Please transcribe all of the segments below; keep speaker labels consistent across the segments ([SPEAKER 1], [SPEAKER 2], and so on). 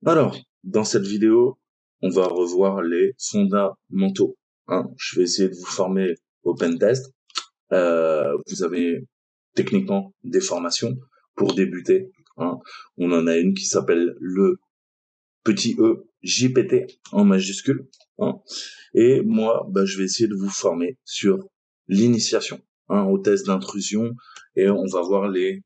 [SPEAKER 1] Alors, dans cette vidéo, on va revoir les fondamentaux, hein. Je vais essayer de vous former au pentest. Vous avez techniquement des formations pour débuter, hein. On en a une qui s'appelle le petit E JPT en majuscule, hein. Et moi, je vais essayer de vous former sur l'initiation, hein, au test d'intrusion, et on va voir les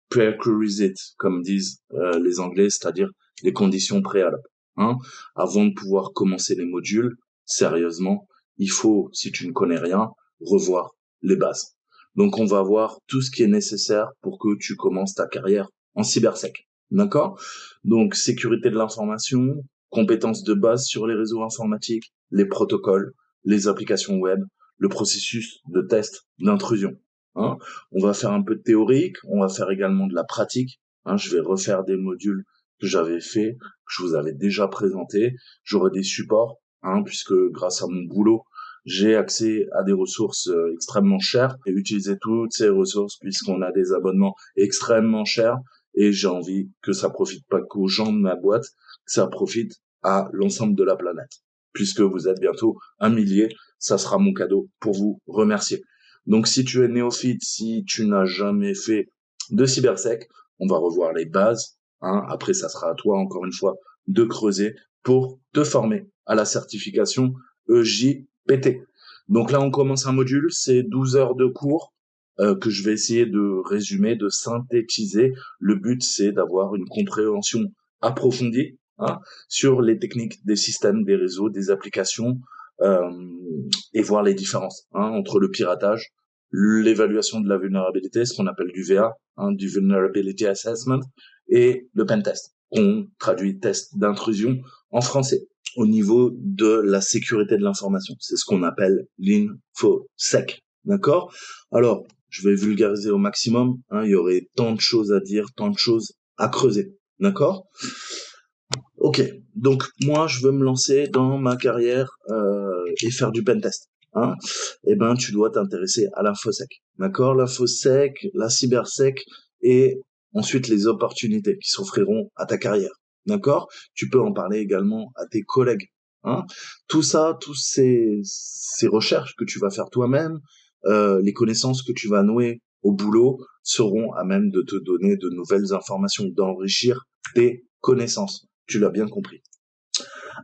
[SPEAKER 1] prerequisites, comme disent les Anglais, c'est-à-dire les conditions préalables, hein. Avant de pouvoir commencer les modules, sérieusement, il faut, si tu ne connais rien, revoir les bases. Donc, on va voir tout ce qui est nécessaire pour que tu commences ta carrière en cybersec. D'accord? Donc, sécurité de l'information, compétences de base sur les réseaux informatiques, les protocoles, les applications web, le processus de test d'intrusion, hein. On va faire un peu de théorique, on va faire également de la pratique, hein. Je vais refaire des modules que j'avais fait, que je vous avais déjà présenté. J'aurai des supports, hein, puisque grâce à mon boulot, j'ai accès à des ressources extrêmement chères et utiliser toutes ces ressources puisqu'on a des abonnements extrêmement chers et j'ai envie que ça profite pas qu'aux gens de ma boîte, que ça profite à l'ensemble de la planète. Puisque vous êtes bientôt 1 millier, ça sera mon cadeau pour vous remercier. Donc si tu es néophyte, si tu n'as jamais fait de cybersec, on va revoir les bases, hein. Après, ça sera à toi, encore une fois, de creuser pour te former à la certification EJPT. Donc là, on commence un module, c'est 12 heures de cours que je vais essayer de résumer, de synthétiser. Le but, c'est d'avoir une compréhension approfondie, hein, sur les techniques des systèmes, des réseaux, des applications, euh, et voir les différences, hein, entre le piratage, l'évaluation de la vulnérabilité, ce qu'on appelle du VA, hein, du Vulnerability Assessment, et le pentest, qu'on traduit test d'intrusion en français, au niveau de la sécurité de l'information. C'est ce qu'on appelle l'infosec. D'accord? Alors, je vais vulgariser au maximum, hein, il y aurait tant de choses à dire, tant de choses à creuser. D'accord? Ok, donc moi je veux me lancer dans ma carrière et faire du pentest, hein. Eh ben tu dois t'intéresser à l'infosec, d'accord? L'infosec, la cybersec et ensuite les opportunités qui s'offriront à ta carrière, d'accord? Tu peux en parler également à tes collègues, hein. Tout ça, tous ces recherches que tu vas faire toi-même, les connaissances que tu vas nouer au boulot seront à même de te donner de nouvelles informations, d'enrichir tes connaissances. Tu l'as bien compris.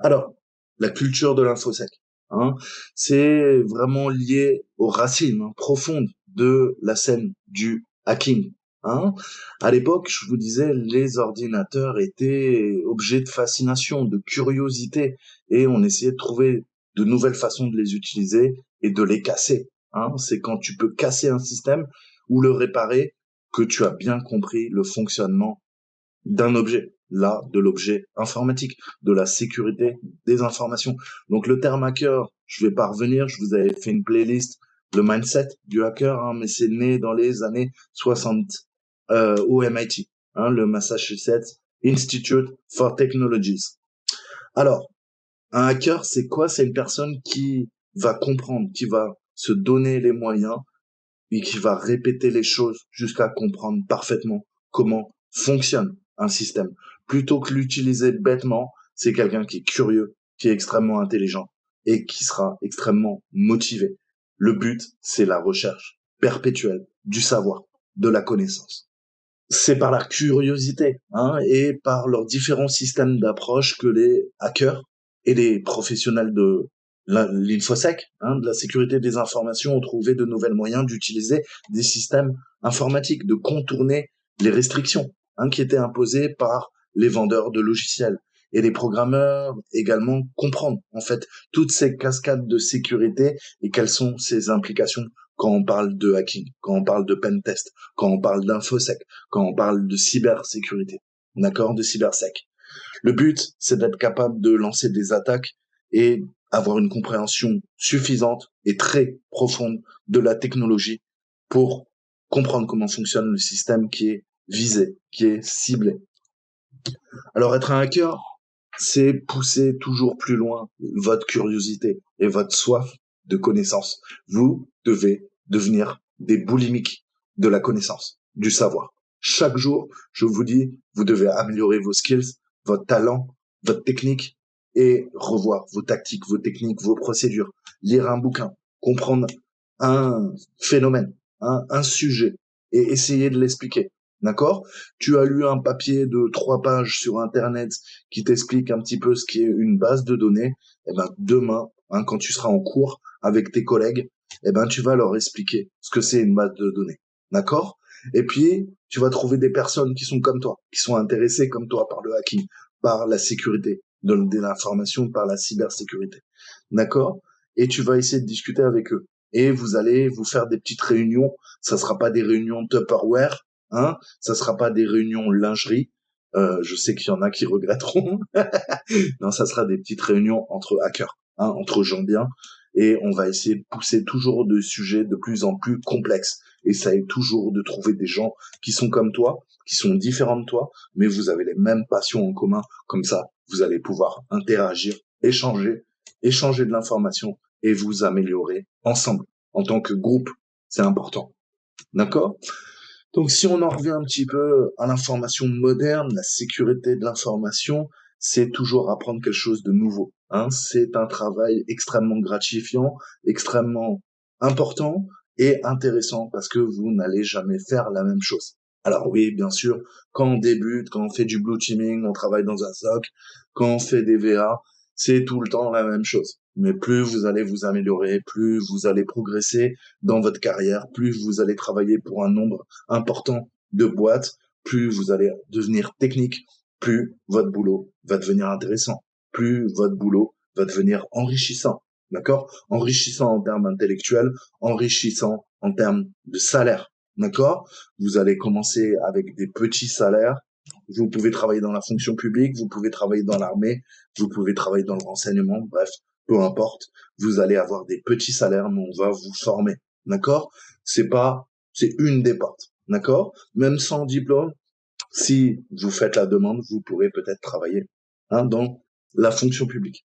[SPEAKER 1] Alors, la culture de l'infosec, hein, c'est vraiment lié aux racines, hein, profondes de la scène du hacking, hein. À l'époque, je vous disais, les ordinateurs étaient objets de fascination, de curiosité, et on essayait de trouver de nouvelles façons de les utiliser et de les casser, hein. C'est quand tu peux casser un système ou le réparer que tu as bien compris le fonctionnement d'un objet, là, de l'objet informatique, de la sécurité des informations. Donc le terme hacker, je vais pas revenir, je vous avais fait une playlist, le mindset du hacker, hein, mais c'est né dans les années 60 au MIT, hein, le Massachusetts Institute for Technologies. Alors, un hacker, c'est quoi? C'est une personne qui va comprendre, qui va se donner les moyens et qui va répéter les choses jusqu'à comprendre parfaitement comment fonctionne un système. Plutôt que l'utiliser bêtement, c'est quelqu'un qui est curieux, qui est extrêmement intelligent et qui sera extrêmement motivé. Le but, c'est la recherche perpétuelle du savoir, de la connaissance. C'est par la curiosité, hein, et par leurs différents systèmes d'approche que les hackers et les professionnels de l'infosec, hein, de la sécurité des informations, ont trouvé de nouvelles moyens d'utiliser des systèmes informatiques, de contourner les restrictions, hein, qui étaient imposées par les vendeurs de logiciels. Et les programmeurs également comprendre en fait toutes ces cascades de sécurité et quelles sont ces implications quand on parle de hacking, quand on parle de pentest, quand on parle d'infosec, quand on parle de cybersécurité, d'accord, de cybersec. Le but, c'est d'être capable de lancer des attaques et avoir une compréhension suffisante et très profonde de la technologie pour comprendre comment fonctionne le système qui est visé, qui est ciblé. Alors être un hacker, c'est pousser toujours plus loin votre curiosité et votre soif de connaissance. Vous devez devenir des boulimiques de la connaissance, du savoir. Chaque jour, je vous dis, vous devez améliorer vos skills, votre talent, votre technique et revoir vos tactiques, vos techniques, vos procédures. Lire un bouquin, comprendre un phénomène, un sujet et essayer de l'expliquer. D'accord? Tu as lu un papier de 3 pages sur Internet qui t'explique un petit peu ce qui est une base de données. Eh ben, demain, quand tu seras en cours avec tes collègues, eh ben, tu vas leur expliquer ce que c'est une base de données. D'accord? Et puis, tu vas trouver des personnes qui sont comme toi, qui sont intéressées comme toi par le hacking, par la sécurité de l'information, par la cybersécurité. D'accord? Et tu vas essayer de discuter avec eux. Et vous allez vous faire des petites réunions. Ça sera pas des réunions Tupperware, hein? Ça sera pas des réunions lingerie. Je sais qu'il y en a qui regretteront. Non, ça sera des petites réunions entre hackers, entre gens bien. Et on va essayer de pousser toujours des sujets de plus en plus complexes. Essaye toujours de trouver des gens qui sont comme toi, qui sont différents de toi, mais vous avez les mêmes passions en commun. Comme ça, vous allez pouvoir interagir, échanger de l'information et vous améliorer ensemble. En tant que groupe, c'est important. D'accord? Donc, si on en revient un petit peu à l'information moderne, la sécurité de l'information, c'est toujours apprendre quelque chose de nouveau. C'est un travail extrêmement gratifiant, extrêmement important et intéressant parce que vous n'allez jamais faire la même chose. Alors oui, bien sûr, quand on débute, quand on fait du blue teaming, on travaille dans un SOC, quand on fait des VA, c'est tout le temps la même chose. Mais plus vous allez vous améliorer, plus vous allez progresser dans votre carrière, plus vous allez travailler pour un nombre important de boîtes, plus vous allez devenir technique, plus votre boulot va devenir intéressant, plus votre boulot va devenir enrichissant, d'accord? Enrichissant en termes intellectuels, enrichissant en termes de salaire, d'accord? Vous allez commencer avec des petits salaires, vous pouvez travailler dans la fonction publique, vous pouvez travailler dans l'armée, vous pouvez travailler dans le renseignement, bref, peu importe, vous allez avoir des petits salaires, mais on va vous former, d'accord? C'est une des portes, d'accord? Même sans diplôme, si vous faites la demande, vous pourrez peut-être travailler dans la fonction publique.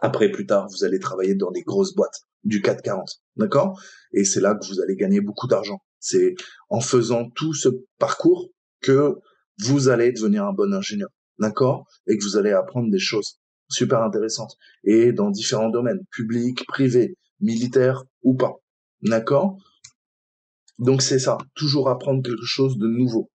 [SPEAKER 1] Après, plus tard, vous allez travailler dans des grosses boîtes du 440, d'accord? Et c'est là que vous allez gagner beaucoup d'argent. C'est en faisant tout ce parcours que vous allez devenir un bon ingénieur, d'accord? Et que vous allez apprendre des choses super intéressantes. Et dans différents domaines, public, privé, militaire ou pas, d'accord? Donc c'est ça, toujours apprendre quelque chose de nouveau.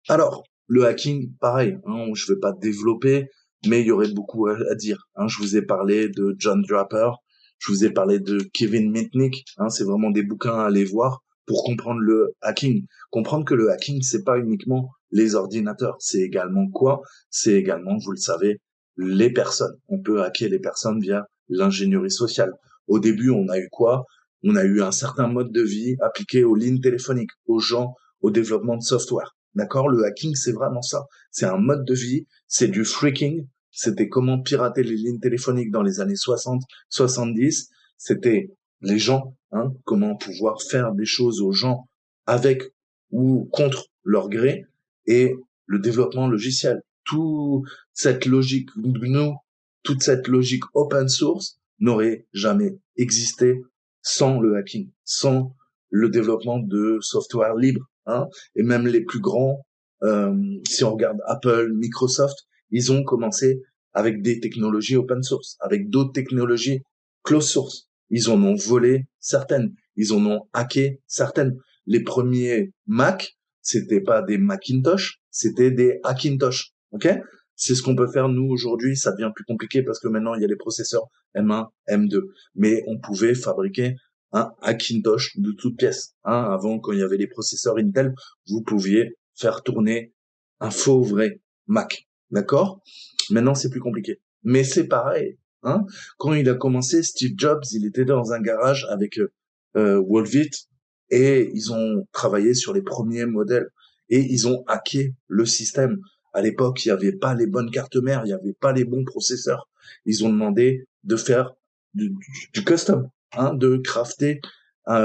[SPEAKER 1] Alors, le hacking, pareil, je vais pas développer, mais il y aurait beaucoup à dire. Je vous ai parlé de John Draper, je vous ai parlé de Kevin Mitnick. C'est vraiment des bouquins à aller voir pour comprendre le hacking. Comprendre que le hacking, c'est pas uniquement les ordinateurs, c'est également quoi? C'est également, vous le savez, les personnes. On peut hacker les personnes via l'ingénierie sociale. Au début, on a eu quoi? On a eu un certain mode de vie appliqué aux lignes téléphoniques, aux gens, au développement de software. D'accord? Le hacking, c'est vraiment ça. C'est un mode de vie, c'est du freaking. C'était comment pirater les lignes téléphoniques dans les années 60, 70. C'était les gens, comment pouvoir faire des choses aux gens avec ou contre leur gré et le développement logiciel. Cette logique GNU, toute cette logique open source n'aurait jamais existé sans le hacking, sans le développement de software libre. Et même les plus grands, si on regarde Apple, Microsoft, ils ont commencé avec des technologies open source, avec d'autres technologies closed source. Ils en ont volé certaines, ils en ont hacké certaines. Les premiers Mac, c'était pas des Macintosh, c'était des Hackintosh, ok? C'est ce qu'on peut faire nous aujourd'hui. Ça devient plus compliqué parce que maintenant il y a les processeurs M1, M2, mais on pouvait fabriquer un Hackintosh de toutes pièces. Avant, quand il y avait les processeurs Intel, vous pouviez faire tourner un faux vrai Mac. D'accord? Maintenant, c'est plus compliqué. Mais c'est pareil. Quand il a commencé, Steve Jobs, il était dans un garage avec Wolfit et ils ont travaillé sur les premiers modèles et ils ont hacké le système. À l'époque, il n'y avait pas les bonnes cartes mères, il n'y avait pas les bons processeurs. Ils ont demandé de faire du custom, de crafter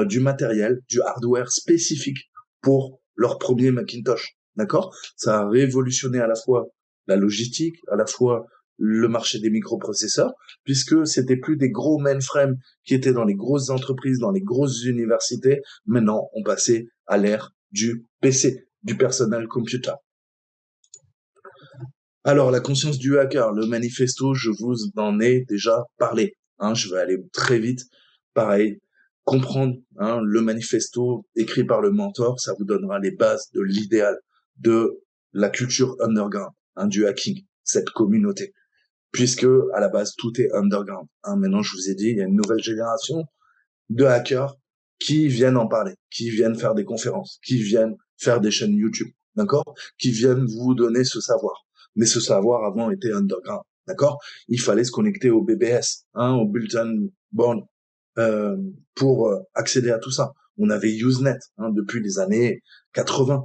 [SPEAKER 1] du matériel, du hardware spécifique pour leur premier Macintosh. D'accord? Ça a révolutionné à la fois la logistique, à la fois le marché des microprocesseurs, puisque c'était plus des gros mainframes qui étaient dans les grosses entreprises, dans les grosses universités. Maintenant, on passait à l'ère du PC, du personal computer. Alors, la conscience du hacker, le manifesto, je vous en ai déjà parlé. Je vais aller très vite. Pareil, comprendre le manifesto écrit par le mentor, ça vous donnera les bases de l'idéal de la culture underground, du hacking, cette communauté. Puisque à la base, tout est underground. Maintenant, je vous ai dit, il y a une nouvelle génération de hackers qui viennent en parler, qui viennent faire des conférences, qui viennent faire des chaînes YouTube, d'accord? Qui viennent vous donner ce savoir. Mais ce savoir avant était underground, d'accord? Il fallait se connecter au BBS, au Bulletin Board, euh, pour accéder à tout ça. On avait Usenet depuis les années 80,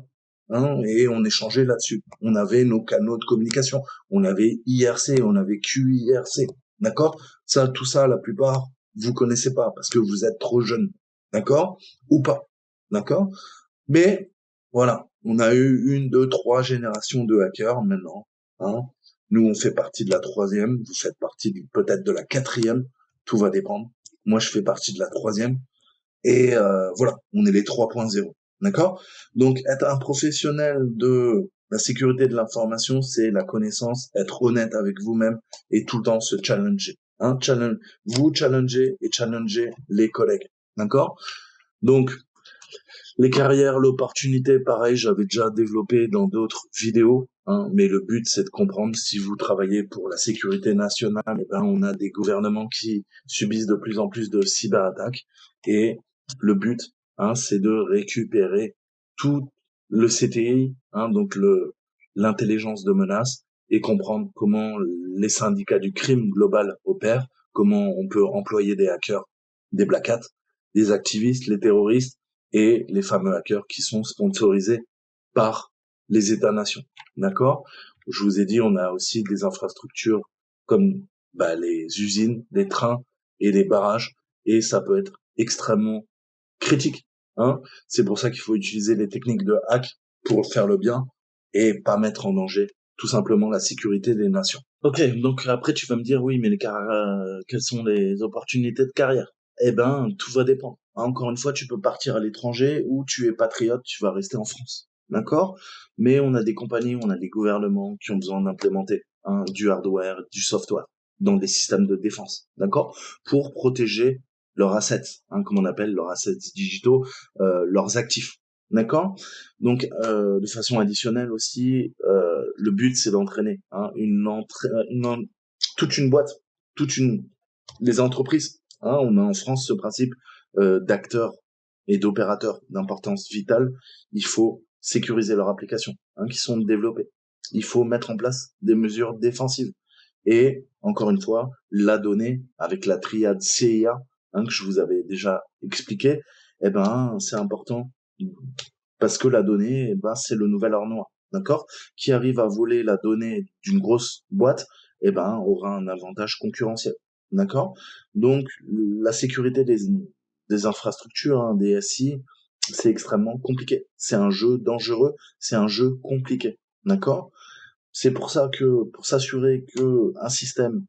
[SPEAKER 1] et on échangeait là-dessus. On avait nos canaux de communication, on avait IRC, on avait QIRC, d'accord? Ça, tout ça, la plupart, vous connaissez pas parce que vous êtes trop jeune, d'accord? Ou pas, d'accord? Mais voilà, on a eu une, deux, trois générations de hackers maintenant. Nous, on fait partie de la troisième, vous faites partie peut-être de la quatrième, tout va dépendre. Moi, je fais partie de la troisième. Et voilà, on est les 3.0. D'accord? Donc, être un professionnel de la sécurité de l'information, c'est la connaissance, être honnête avec vous-même et tout le temps se challenger. Vous challenger et challenger les collègues. D'accord? Donc, les carrières, l'opportunité, pareil, j'avais déjà développé dans d'autres vidéos, mais le but, c'est de comprendre si vous travaillez pour la sécurité nationale, on a des gouvernements qui subissent de plus en plus de cyberattaques, et le but, c'est de récupérer tout le CTI, donc l'intelligence de menace, et comprendre comment les syndicats du crime global opèrent, comment on peut employer des hackers, des black hats, des activistes, les terroristes, et les fameux hackers qui sont sponsorisés par les États-nations. D'accord? Je vous ai dit, on a aussi des infrastructures comme les usines, les trains et les barrages, et ça peut être extrêmement critique. C'est pour ça qu'il faut utiliser les techniques de hack pour faire le bien et pas mettre en danger tout simplement la sécurité des nations. Ok, donc après tu vas me dire oui, mais quelles sont les opportunités de carrière? Eh ben, tout va dépendre. Encore une fois, tu peux partir à l'étranger ou tu es patriote, tu vas rester en France. D'accord? Mais on a des compagnies, on a des gouvernements qui ont besoin d'implémenter du hardware, du software dans des systèmes de défense. D'accord? Pour protéger leurs assets, comme on appelle leurs assets digitaux, leurs actifs. D'accord? Donc, de façon additionnelle aussi, le but c'est d'entraîner toute une boîte, les entreprises. On a en France ce principe d'acteurs et d'opérateurs d'importance vitale. Il faut sécuriser leurs applications qui sont développées. Il faut mettre en place des mesures défensives. Et encore une fois, la donnée avec la triade CIA que je vous avais déjà expliqué, c'est important parce que la donnée, c'est le nouvel or noir, d'accord? Qui arrive à voler la donnée d'une grosse boîte, aura un avantage concurrentiel, d'accord? Donc, la sécurité des infrastructures, des SI, c'est extrêmement compliqué. C'est un jeu dangereux, c'est un jeu compliqué, d'accord? C'est pour ça que, pour s'assurer que un système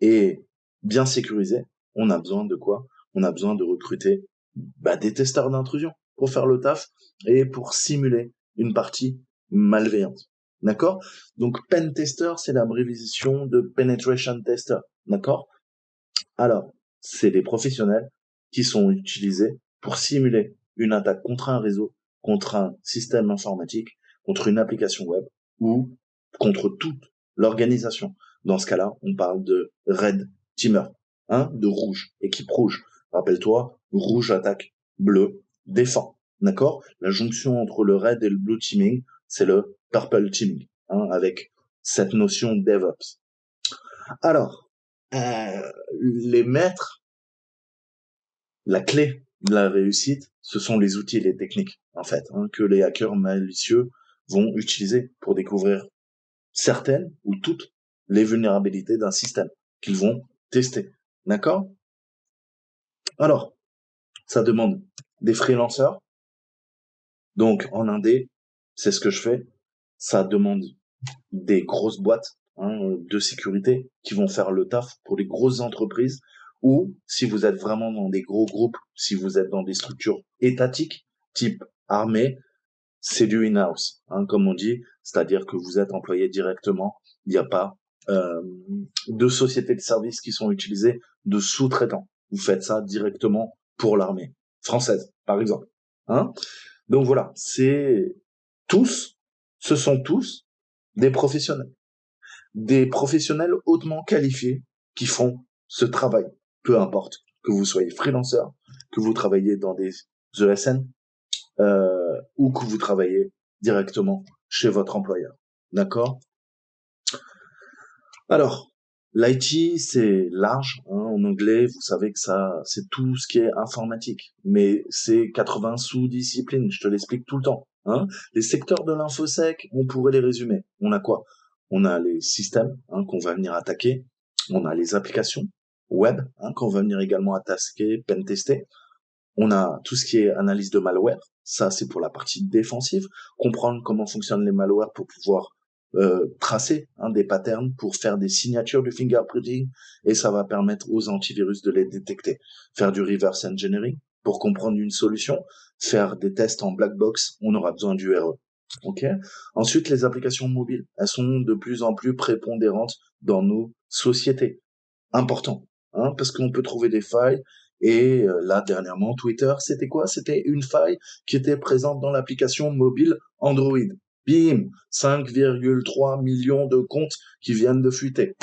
[SPEAKER 1] est bien sécurisé, on a besoin de quoi? On a besoin de recruter des testeurs d'intrusion pour faire le taf et pour simuler une partie malveillante. D'accord? Donc, pen tester, c'est l'abréviation de penetration tester. D'accord? Alors, c'est des professionnels qui sont utilisés pour simuler une attaque contre un réseau, contre un système informatique, contre une application web ou contre toute l'organisation. Dans ce cas-là, on parle de red teamer, de rouge, équipe rouge. Rappelle-toi, rouge attaque, bleu défend. D'accord? La jonction entre le red et le blue teaming, c'est le purple teaming, avec cette notion DevOps. Alors, les maîtres, la clé de la réussite, ce sont les outils et les techniques, en fait, que les hackers malicieux vont utiliser pour découvrir certaines ou toutes les vulnérabilités d'un système qu'ils vont tester. D'accord? Alors, ça demande des freelancers. Donc, en indé, c'est ce que je fais. Ça demande des grosses boîtes de sécurité qui vont faire le taf pour les grosses entreprises, ou si vous êtes vraiment dans des gros groupes, si vous êtes dans des structures étatiques type armée, c'est du in-house, comme on dit, c'est-à-dire que vous êtes employé directement il n'y a pas de sociétés de services qui sont utilisées, de sous-traitants. Vous faites ça directement pour l'armée française, par exemple. Hein? Donc voilà, tous, ce sont tous des professionnels hautement qualifiés qui font ce travail. Peu importe que vous soyez freelanceur, que vous travaillez dans des ESN ou que vous travaillez directement chez votre employeur. D'accord? Alors, l'IT, c'est large, hein, en anglais, vous savez que ça, c'est tout ce qui est informatique, mais c'est 80 sous-disciplines, je te l'explique tout le temps. Hein. Les secteurs de l'infosec, on pourrait les résumer. On a quoi? On a les systèmes qu'on va venir attaquer, on a les applications web qu'on va venir également attaquer, pentester. On a tout ce qui est analyse de malware, ça c'est pour la partie défensive, comprendre comment fonctionnent les malwares pour pouvoir tracer des patterns pour faire des signatures du fingerprinting et ça va permettre aux antivirus de les détecter. Faire du reverse engineering pour comprendre une solution, faire des tests en black box, on aura besoin du RE. Ok. Ensuite, les applications mobiles, elles sont de plus en plus prépondérantes dans nos sociétés. Important, parce qu'on peut trouver des failles. Et là, dernièrement, Twitter, c'était quoi? C'était une faille qui était présente dans l'application mobile Android. Bim, 5,3 millions de comptes qui viennent de fuiter.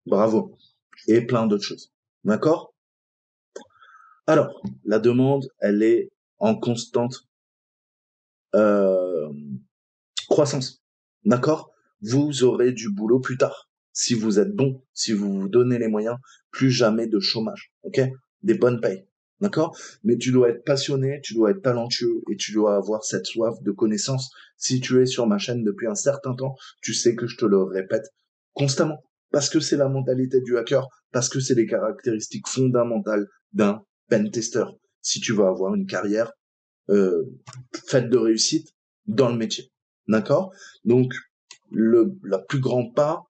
[SPEAKER 1] Bravo. Et plein d'autres choses. D'accord? Alors, la demande, elle est en constante croissance. D'accord? Vous aurez du boulot plus tard. Si vous êtes bon, si vous vous donnez les moyens, plus jamais de chômage. Ok? Des bonnes payes. D'accord? Mais tu dois être passionné, tu dois être talentueux et tu dois avoir cette soif de connaissance. Si tu es sur ma chaîne depuis un certain temps, tu sais que je te le répète constamment. Parce que c'est la mentalité du hacker, parce que c'est les caractéristiques fondamentales d'un pen tester. Si tu veux avoir une carrière faite de réussite dans le métier. D'accord? Donc, la plus grande part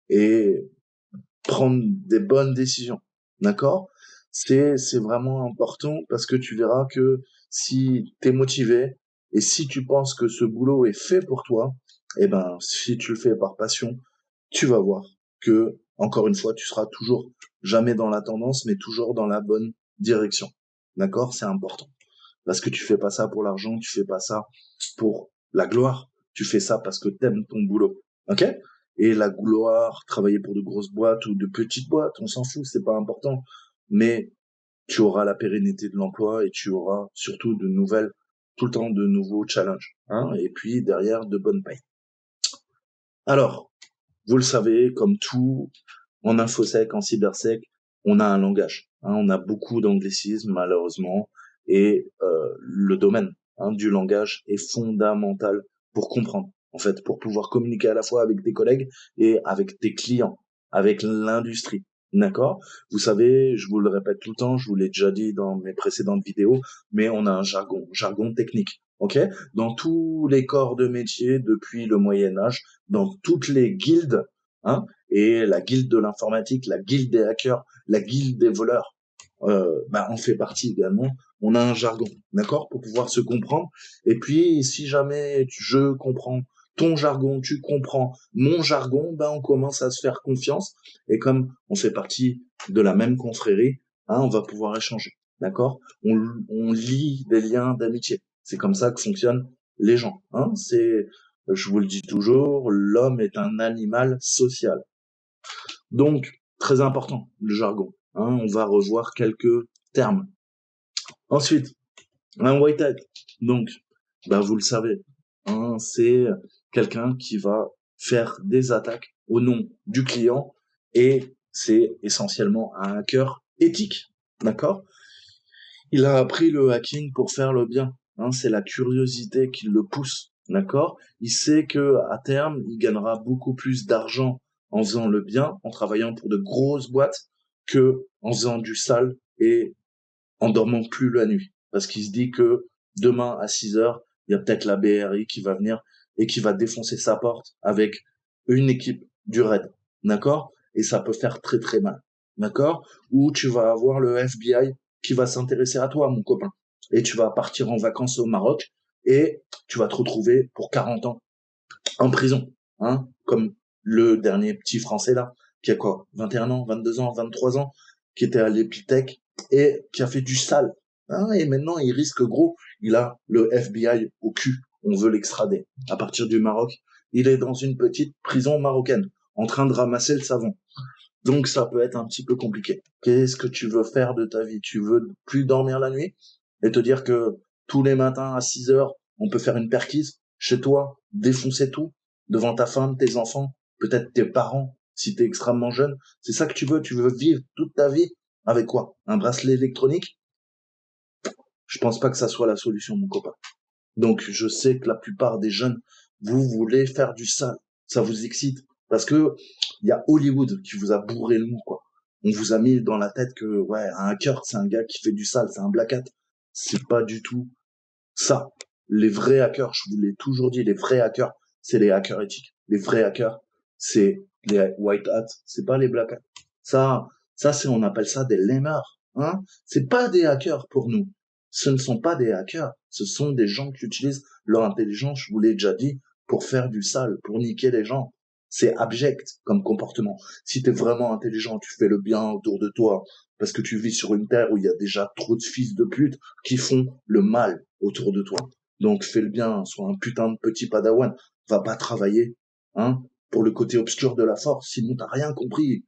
[SPEAKER 1] est prendre des bonnes décisions. D'accord? C'est vraiment important parce que tu verras que si tu es motivé et si tu penses que ce boulot est fait pour toi, eh ben, si tu le fais par passion, tu vas voir que, encore une fois, tu seras toujours jamais dans la tendance, mais toujours dans la bonne direction. D'accord? C'est important. Parce que tu fais pas ça pour l'argent, tu fais pas ça pour la gloire. Tu fais ça parce que t'aimes ton boulot. Ok? Et la gloire, travailler pour de grosses boîtes ou de petites boîtes, on s'en fout, c'est pas important. Mais tu auras la pérennité de l'emploi et tu auras surtout tout le temps de nouveaux challenges. Et puis derrière, de bonnes payes. Alors, vous le savez, comme tout, en infosec, en cybersec, on a un langage. On a beaucoup d'anglicismes, malheureusement, et le domaine du langage est fondamental pour comprendre, en fait, pour pouvoir communiquer à la fois avec tes collègues et avec tes clients, avec l'industrie. D'accord? Vous savez, je vous le répète tout le temps, je vous l'ai déjà dit dans mes précédentes vidéos, mais on a un jargon technique. Ok? Dans tous les corps de métier depuis le Moyen Âge, dans toutes les guildes, et la guilde de l'informatique, la guilde des hackers, la guilde des voleurs, on fait partie également. On a un jargon, d'accord, pour pouvoir se comprendre. Et puis, si jamais je comprends ton jargon, tu comprends mon jargon, on commence à se faire confiance. Et comme on fait partie de la même confrérie, on va pouvoir échanger, d'accord. On lie des liens d'amitié. C'est comme ça que fonctionnent les gens. Je vous le dis toujours, l'homme est un animal social. Donc, très important, le jargon. On va revoir quelques termes. Ensuite, un white hat. Donc, vous le savez, c'est quelqu'un qui va faire des attaques au nom du client et c'est essentiellement un hacker éthique. D'accord? Il a appris le hacking pour faire le bien. C'est la curiosité qui le pousse. D'accord? Il sait que à terme, il gagnera beaucoup plus d'argent en faisant le bien, en travaillant pour de grosses boîtes, que en faisant du sale et en dormant plus la nuit. Parce qu'il se dit que demain à 6 heures, il y a peut-être la BRI qui va venir et qui va défoncer sa porte avec une équipe du raid. D'accord? Et ça peut faire très très mal. D'accord? Ou tu vas avoir le FBI qui va s'intéresser à toi, mon copain. Et tu vas partir en vacances au Maroc et tu vas te retrouver pour 40 ans en prison. hein, comme le dernier petit français là, qui a quoi, 21 ans, 22 ans, 23 ans, qui était à l'Epitech et qui a fait du sale. Hein, et maintenant, il risque gros. Il a le FBI au cul. On veut l'extrader. À partir du Maroc, il est dans une petite prison marocaine, en train de ramasser le savon. Donc, ça peut être un petit peu compliqué. Qu'est-ce que tu veux faire de ta vie? Tu veux plus dormir la nuit et te dire que tous les matins à 6 heures, on peut faire une perquise chez toi, défoncer tout devant ta femme, tes enfants, peut-être tes parents, si t'es extrêmement jeune. C'est ça que tu veux? Tu veux vivre toute ta vie avec quoi? Un bracelet électronique? Je pense pas que ça soit la solution, mon copain. Donc, je sais que la plupart des jeunes, vous voulez faire du sale. Ça vous excite. Parce que il y a Hollywood qui vous a bourré le mou, quoi. On vous a mis dans la tête que, ouais, un hacker, c'est un gars qui fait du sale, c'est un black hat. C'est pas du tout ça. Les vrais hackers, je vous l'ai toujours dit, les vrais hackers, c'est les hackers éthiques. Les vrais hackers, c'est les white hats, c'est pas les black hats. Ça, c'est, on appelle ça des lemurs, hein. C'est pas des hackers pour nous. Ce ne sont pas des hackers. Ce sont des gens qui utilisent leur intelligence, je vous l'ai déjà dit, pour faire du sale, pour niquer les gens. C'est abject comme comportement. Si t'es vraiment intelligent, tu fais le bien autour de toi, parce que tu vis sur une terre où il y a déjà trop de fils de pute qui font le mal autour de toi. Donc fais le bien, sois un putain de petit padawan, va pas travailler, hein, pour le côté obscur de la force, sinon t'as rien compris.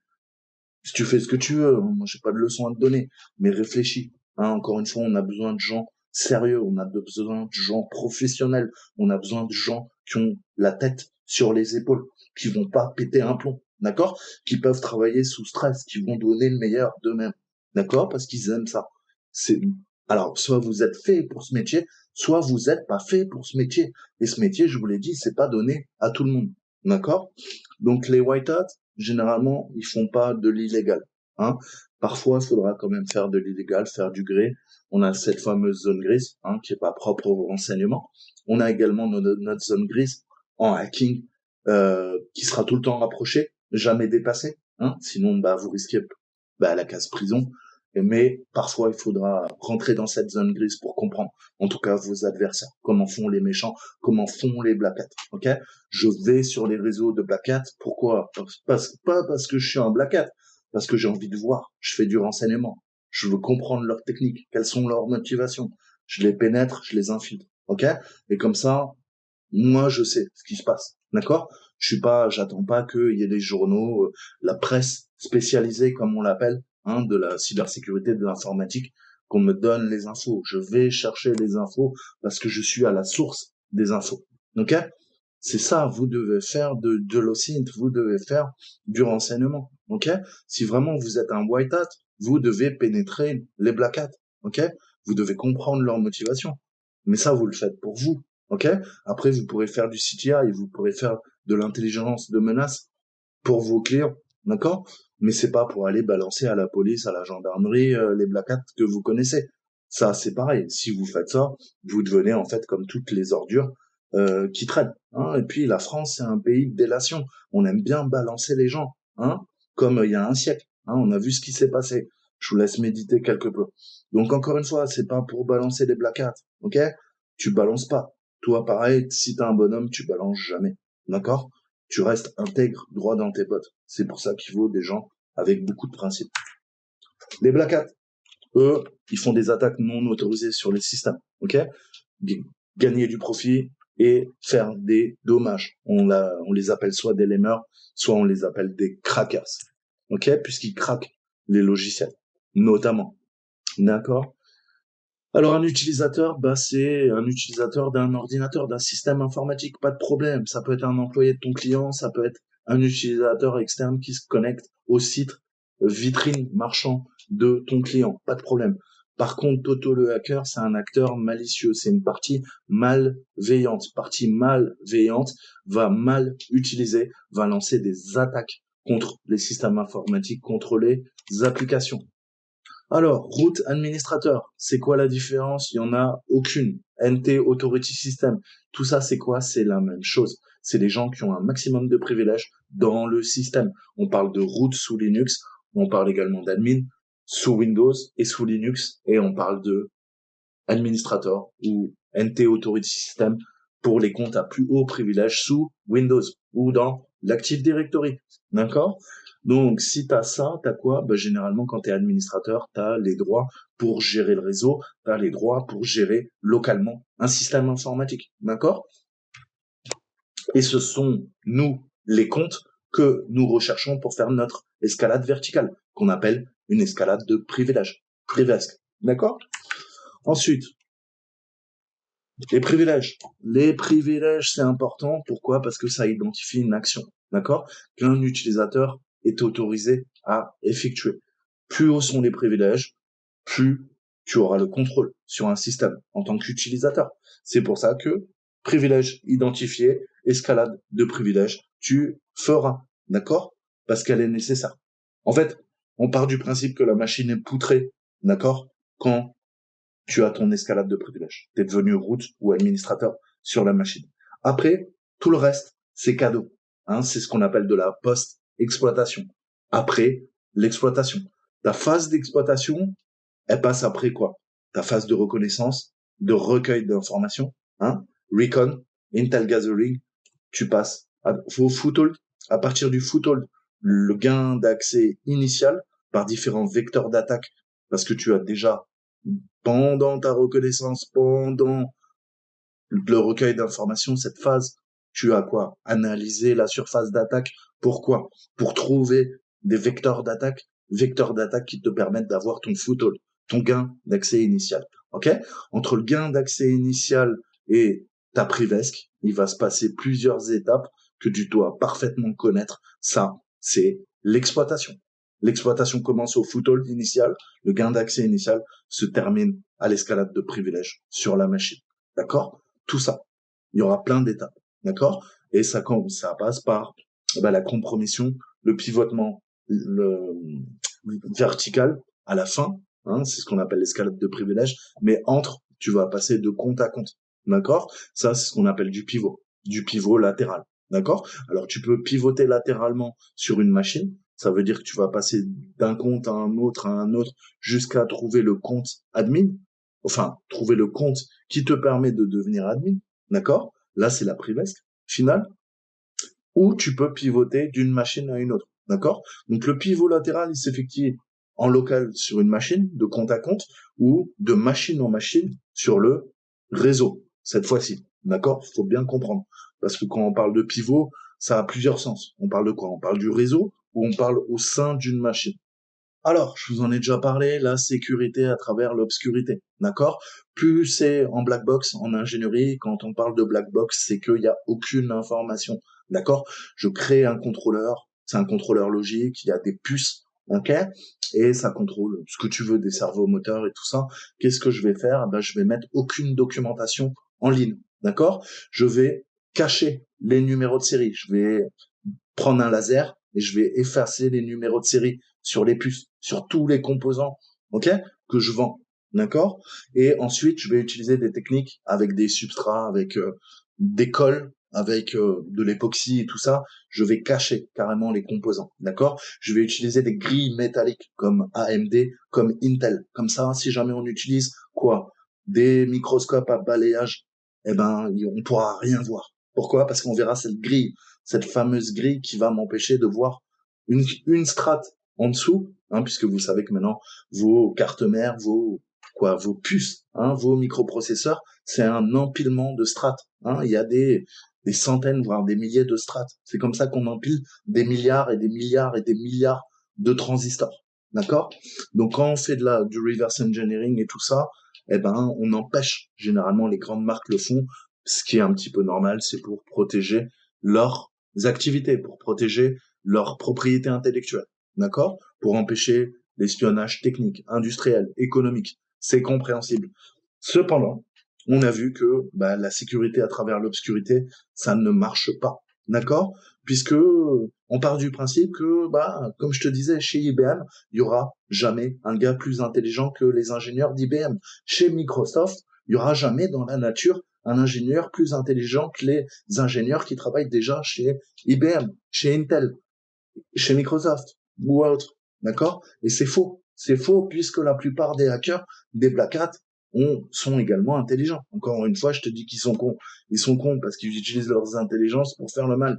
[SPEAKER 1] Si tu fais ce que tu veux, moi j'ai pas de leçon à te donner, mais réfléchis. Hein, encore une fois, on a besoin de gens sérieux, on a besoin de gens professionnels, on a besoin de gens qui ont la tête sur les épaules, qui vont pas péter un plomb, d'accord? Qui peuvent travailler sous stress, qui vont donner le meilleur d'eux-mêmes, d'accord? Parce qu'ils aiment ça. C'est alors soit vous êtes fait pour ce métier, soit vous êtes pas fait pour ce métier. Et ce métier, je vous l'ai dit, c'est pas donné à tout le monde, d'accord? Donc les white hats, généralement, ils font pas de l'illégal. Hein. Parfois, il faudra quand même faire de l'illégal, faire du gré. On a cette fameuse zone grise, hein, qui est pas propre au renseignement. On a également notre zone grise en hacking, qui sera tout le temps rapprochée, jamais dépassée. Hein. Sinon, bah, vous risquez la case prison. Mais parfois, il faudra rentrer dans cette zone grise pour comprendre, en tout cas, vos adversaires, comment font les méchants, comment font les black hats. Ok? Je vais sur les réseaux de black hat. Pourquoi? Pas parce que je suis un black hat, parce que j'ai envie de voir. Je fais du renseignement. Je veux comprendre leurs techniques, quelles sont leurs motivations. Je les pénètre, je les infiltre. Ok? Et comme ça, moi, je sais ce qui se passe. D'accord? J'attends pas qu'il y ait des journaux, la presse spécialisée, comme on l'appelle, hein, de la cybersécurité, de l'informatique, qu'on me donne les infos. Je vais chercher les infos parce que je suis à la source des infos. Ok? C'est ça, vous devez faire de l'OSINT, vous devez faire du renseignement. Ok? Si vraiment vous êtes un white hat, vous devez pénétrer les black hats. Ok? Vous devez comprendre leur motivation. Mais ça, vous le faites pour vous. Ok? Après, vous pourrez faire du CTI, vous pourrez faire de l'intelligence de menace pour vos clients. D'accord? Mais c'est pas pour aller balancer à la police, à la gendarmerie, les black hats que vous connaissez. Ça, c'est pareil. Si vous faites ça, vous devenez en fait comme toutes les ordures qui traînent. Hein. Et puis la France, c'est un pays de délation. On aime bien balancer les gens, hein, comme il y a un siècle. Hein. On a vu ce qui s'est passé. Je vous laisse méditer quelque peu. Donc encore une fois, c'est pas pour balancer les black hats, ok? Tu balances pas. Toi, pareil, si t'es un bonhomme, tu balances jamais, d'accord? Tu restes intègre, droit dans tes bottes. C'est pour ça qu'il faut des gens avec beaucoup de principes. Les black hats, eux, ils font des attaques non autorisées sur les systèmes, ok? Gagner du profit et faire des dommages. On les appelle soit des lemurs, soit on les appelle des crackers, ok? Puisqu'ils craquent les logiciels, notamment, d'accord? Alors un utilisateur, c'est un utilisateur d'un ordinateur, d'un système informatique, pas de problème. Ça peut être un employé de ton client, ça peut être un utilisateur externe qui se connecte au site vitrine marchand de ton client, pas de problème. Par contre, Toto le hacker, c'est un acteur malicieux, c'est une partie malveillante. Partie malveillante va mal utiliser, va lancer des attaques contre les systèmes informatiques, contre les applications. Alors, root administrateur, c'est quoi la différence? Il y en a aucune. NT Authority System, tout ça c'est quoi? C'est la même chose. C'est des gens qui ont un maximum de privilèges dans le système. On parle de root sous Linux, on parle également d'admin sous Windows et sous Linux, et on parle de administrator ou NT Authority System pour les comptes à plus haut privilège sous Windows. ou dans l'Active Directory, d'accord? Donc, si tu as ça, tu as quoi? Bah, généralement, quand tu es administrateur, tu as les droits pour gérer le réseau, tu as les droits pour gérer localement un système informatique, d'accord? Et ce sont, nous, les comptes que nous recherchons pour faire notre escalade verticale, qu'on appelle une escalade de privilèges, privesque, d'accord? Ensuite, les privilèges. Les privilèges, c'est important. Pourquoi? Parce que ça identifie une action, d'accord? Qu'un utilisateur est autorisé à effectuer. Plus hauts sont les privilèges, plus tu auras le contrôle sur un système en tant qu'utilisateur. C'est pour ça que privilège identifié, escalade de privilèges, tu feras, d'accord? Parce qu'elle est nécessaire. En fait, on part du principe que la machine est poutrée, d'accord? Quand tu as ton escalade de privilèges. Tu es devenu root ou administrateur sur la machine. Après, tout le reste, c'est cadeau. Hein, c'est ce qu'on appelle de la post-exploitation. Après l'exploitation. Ta phase d'exploitation, elle passe après quoi? Ta phase de reconnaissance, de recueil d'informations, hein, recon, intel gathering, tu passes au foothold. À partir du foothold, le gain d'accès initial par différents vecteurs d'attaque, parce que tu as déjà, pendant ta reconnaissance, pendant le recueil d'informations, cette phase, tu as quoi? Analyser la surface d'attaque. Pourquoi? Pour trouver des vecteurs d'attaque qui te permettent d'avoir ton foothold, ton gain d'accès initial. Ok? Entre le gain d'accès initial et ta privesque, il va se passer plusieurs étapes que tu dois parfaitement connaître. Ça, c'est l'exploitation. L'exploitation commence au foothold initial, le gain d'accès initial se termine à l'escalade de privilèges sur la machine. D'accord? Tout ça. Il y aura plein d'étapes. D'accord? Et ça passe par la compromission, le pivotement le vertical à la fin. Hein, c'est ce qu'on appelle l'escalade de privilèges. Mais tu vas passer de compte à compte. D'accord? Ça, c'est ce qu'on appelle du pivot latéral. D'accord? Alors, tu peux pivoter latéralement sur une machine. Ça veut dire que tu vas passer d'un compte à un autre, jusqu'à trouver le compte admin. Enfin, trouver le compte qui te permet de devenir admin. D'accord? Là, c'est la privesque finale. Ou tu peux pivoter d'une machine à une autre. D'accord? Donc, le pivot latéral, il s'effectue en local sur une machine, de compte à compte, ou de machine en machine sur le réseau, cette fois-ci. D'accord? Faut bien comprendre. Parce que quand on parle de pivot, ça a plusieurs sens. On parle de quoi? On parle du réseau ou on parle au sein d'une machine? Alors, je vous en ai déjà parlé, la sécurité à travers l'obscurité, d'accord? Plus c'est en black box, en ingénierie, quand on parle de black box, c'est qu'il n'y a aucune information, d'accord? Je crée un contrôleur, c'est un contrôleur logique, il y a des puces, ok? Et ça contrôle ce que tu veux, des cerveaux moteurs et tout ça. Qu'est-ce que je vais faire? Je vais mettre aucune documentation en ligne, d'accord? Je vais cacher les numéros de série, je vais prendre un laser et je vais effacer les numéros de série sur les puces, sur tous les composants, ok, que je vends, d'accord? Et ensuite, je vais utiliser des techniques avec des substrats, avec des cols, avec de l'époxy et tout ça. Je vais cacher carrément les composants, d'accord? Je vais utiliser des grilles métalliques comme AMD, comme Intel. Comme ça, si jamais on utilise quoi? Des microscopes à balayage, eh ben, on pourra rien voir. Pourquoi? Parce qu'on verra cette fameuse grille qui va m'empêcher de voir une strate en dessous, hein, puisque vous savez que maintenant, vos cartes mères, vos puces, hein, vos microprocesseurs, c'est un empilement de strates. Hein. Il y a des centaines, voire des milliers de strates. C'est comme ça qu'on empile des milliards et des milliards et des milliards de transistors. D'accord? Donc, quand on fait du reverse engineering et tout ça, eh ben, on empêche, généralement, les grandes marques le font, ce qui est un petit peu normal, c'est pour protéger leurs activités, pour protéger leurs propriétés intellectuelles, d'accord? Pour empêcher l'espionnage technique, industriel, économique. C'est compréhensible. Cependant, on a vu que la sécurité à travers l'obscurité, ça ne marche pas, d'accord? Puisque on part du principe que, comme je te disais, chez IBM, il y aura jamais un gars plus intelligent que les ingénieurs d'IBM. Chez Microsoft, il y aura jamais dans la nature un ingénieur plus intelligent que les ingénieurs qui travaillent déjà chez IBM, chez Intel, chez Microsoft ou autre, d'accord? Et c'est faux. C'est faux puisque la plupart des hackers, des Black Hats, sont également intelligents. Encore une fois, je te dis qu'ils sont cons. Ils sont cons parce qu'ils utilisent leurs intelligences pour faire le mal.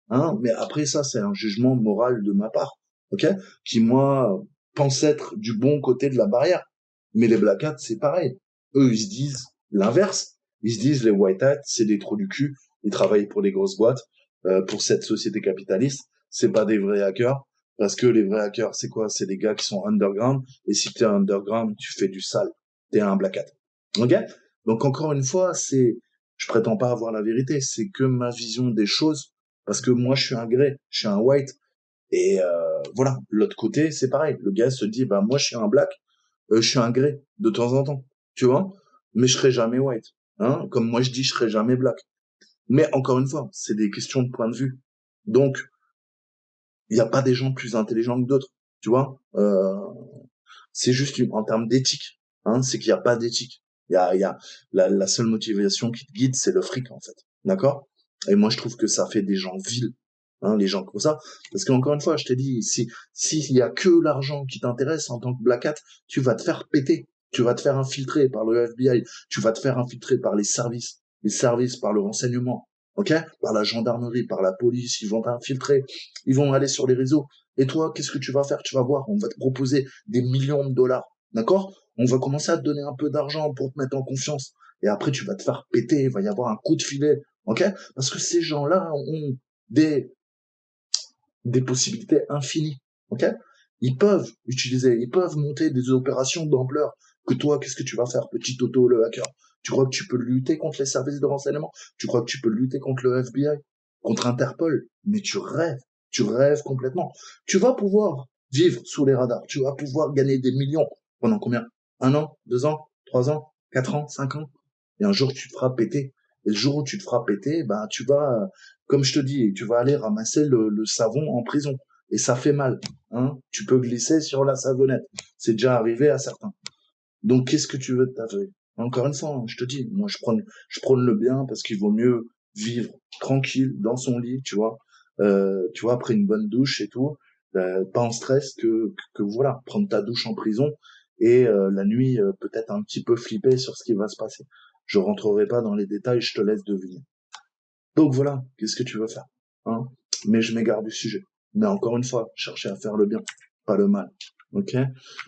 [SPEAKER 1] hein. Mais après ça, c'est un jugement moral de ma part, ok, qui moi pense être du bon côté de la barrière. Mais les black hats, c'est pareil. Eux, ils se disent l'inverse. Ils se disent les white hats, c'est des trous du cul. Ils travaillent pour les grosses boîtes, pour cette société capitaliste. C'est pas des vrais hackers. Parce que les vrais hackers, c'est quoi? C'est des gars qui sont underground. Et si t'es underground, tu fais du sale. T'es un black hat. Ok? Donc encore une fois, je prétends pas avoir la vérité. C'est que ma vision des choses. Parce que moi, je suis un grey. Je suis un white. Et voilà. L'autre côté, c'est pareil. Le gars se dit, bah moi, je suis un black. Je suis un grey de temps en temps. Tu vois? Mais je serai jamais white. Hein? Comme moi, je dis, je serai jamais black. Mais encore une fois, c'est des questions de point de vue. Donc, il n'y a pas des gens plus intelligents que d'autres, tu vois. C'est juste en termes d'éthique, hein, c'est qu'il n'y a pas d'éthique. Il y a la seule motivation qui te guide, c'est le fric en fait, d'accord. Et moi je trouve que ça fait des gens vils, hein, les gens comme ça, parce qu'encore une fois, je t'ai dit, s'il y a que l'argent qui t'intéresse en tant que black hat, tu vas te faire péter, tu vas te faire infiltrer par le FBI, tu vas te faire infiltrer par les services par le renseignement, ok, par la gendarmerie, par la police, ils vont t'infiltrer, ils vont aller sur les réseaux. Et toi, qu'est-ce que tu vas faire? Tu vas voir, on va te proposer des millions de dollars, d'accord? On va commencer à te donner un peu d'argent pour te mettre en confiance. Et après, tu vas te faire péter, il va y avoir un coup de filet, ok? Parce que ces gens-là ont des, des possibilités infinies, ok? Ils peuvent monter des opérations d'ampleur. Que toi, qu'est-ce que tu vas faire, petit Toto, le hacker? Tu crois que tu peux lutter contre les services de renseignement? Tu crois que tu peux lutter contre le FBI? Contre Interpol? Mais tu rêves complètement. Tu vas pouvoir vivre sous les radars, tu vas pouvoir gagner des millions. Pendant combien? 1 an, 2 ans, 3 ans, 4 ans, 5 ans? Et un jour, tu te feras péter. Et le jour où tu te feras péter, ben, tu vas, comme je te dis, tu vas aller ramasser le savon en prison. Et ça fait mal, hein. Tu peux glisser sur la savonnette. C'est déjà arrivé à certains. Donc, qu'est-ce que tu veux de ta vie? Encore une fois, hein, je te dis, moi, je prône le bien parce qu'il vaut mieux vivre tranquille dans son lit, tu vois, après une bonne douche et tout, pas en stress que voilà, prendre ta douche en prison et la nuit peut-être un petit peu flipper sur ce qui va se passer. Je rentrerai pas dans les détails, je te laisse deviner. Donc voilà, qu'est-ce que tu veux faire, hein? Mais je m'égare du sujet. Mais encore une fois, chercher à faire le bien, pas le mal. Ok?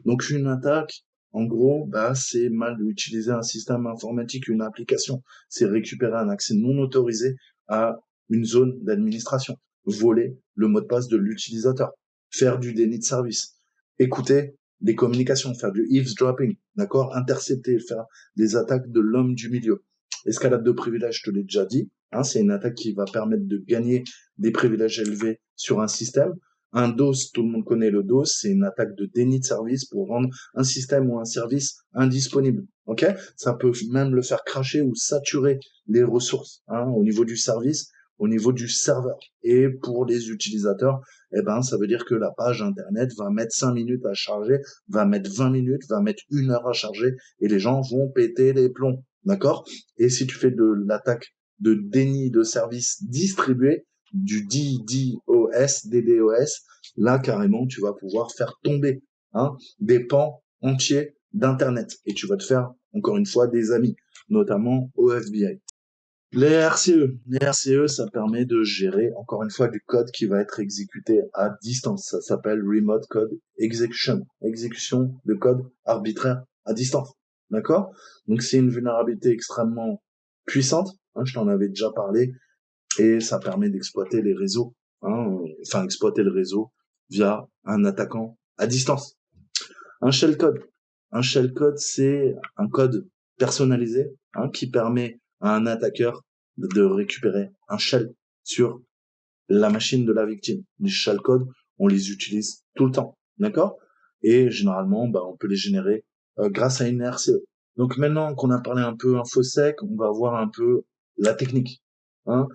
[SPEAKER 1] Donc une attaque, en gros, bah c'est mal utiliser un système informatique, une application. C'est récupérer un accès non autorisé à une zone d'administration, voler le mot de passe de l'utilisateur, faire du déni de service, écouter des communications, faire du eavesdropping, d'accord? Intercepter, faire des attaques de l'homme du milieu. Escalade de privilèges, je te l'ai déjà dit, hein, c'est une attaque qui va permettre de gagner des privilèges élevés sur un système. Un DOS, tout le monde connaît le DOS, c'est une attaque de déni de service pour rendre un système ou un service indisponible. Ok? Ça peut même le faire cracher ou saturer les ressources, hein, au niveau du service, au niveau du serveur. Et pour les utilisateurs, eh ben, ça veut dire que la page internet va mettre 5 minutes à charger, va mettre 20 minutes, va mettre 1 heure à charger, et les gens vont péter les plombs. D'accord? Et si tu fais de l'attaque de déni de service distribué, du DDoS, là carrément tu vas pouvoir faire tomber, hein, des pans entiers d'internet et tu vas te faire encore une fois des amis, notamment au FBI. Les RCE, ça permet de gérer encore une fois du code qui va être exécuté à distance. Ça s'appelle Remote Code Execution, exécution de code arbitraire à distance. D'accord? Donc c'est une vulnérabilité extrêmement puissante, hein, je t'en avais déjà parlé, et ça permet d'exploiter les réseaux, hein, enfin exploiter le réseau via un attaquant à distance. Un shellcode. Un shellcode, c'est un code personnalisé, hein, qui permet à un attaqueur de récupérer un shell sur la machine de la victime. Les shellcodes, on les utilise tout le temps, d'accord? Et généralement, bah, on peut les générer grâce à une RCE. Donc maintenant qu'on a parlé un peu infosec, on va voir un peu la technique, hein.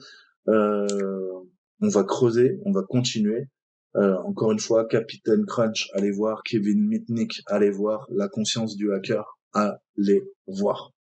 [SPEAKER 1] On va creuser, on va continuer. Encore une fois, Capitaine Crunch, allez voir. Kevin Mitnick, allez voir. La conscience du hacker, allez voir.